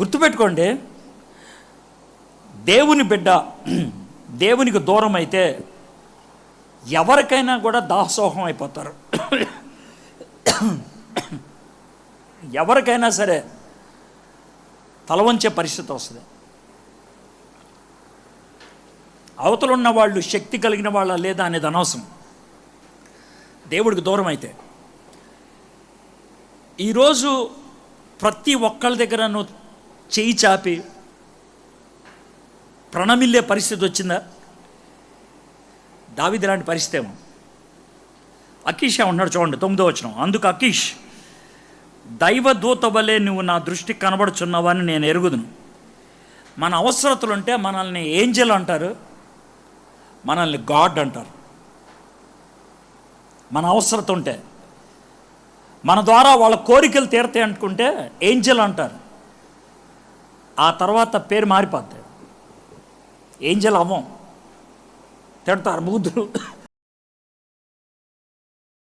గుర్తుపెట్టుకోండి, దేవుని బిడ్డ దేవునికి దూరం అయితే ఎవరికైనా కూడా దాసోహం అయిపోతారు. ఎవరికైనా సరే తల వంచే పరిస్థితి వస్తుంది. అవతల ఉన్న వాళ్ళు శక్తి కలిగిన వాళ్ళ లేదా అనేది అనవసరం. దేవుడికి దూరం అయితే ఈరోజు ప్రతి ఒక్కళ్ళ దగ్గరను చేయి చాపి ప్రణమిల్లే పరిస్థితి వచ్చిందా? దావీదు లాంటి పరిస్థితి ఏమో. అకీష్ ఉన్నాడు చూడండి, 9వ వచనం. అందుకు అకీష్, దైవదూత వలె నువ్వు నా దృష్టికి కనబడుచున్నావని నేను ఎరుగుదును. మన అవసరతలుంటే మనల్ని ఏంజెల్ అంటారు, మనల్ని గాడ్ అంటారు. మన అవసరత ఉంటే, మన ద్వారా వాళ్ళ కోరికలు తీరతాయి అనుకుంటే ఏంజెల్ అంటారు. ఆ తర్వాత పేరు మారిపోద్ది, ఏంజెల్ అవ్వం, తిడతారు బూతులు.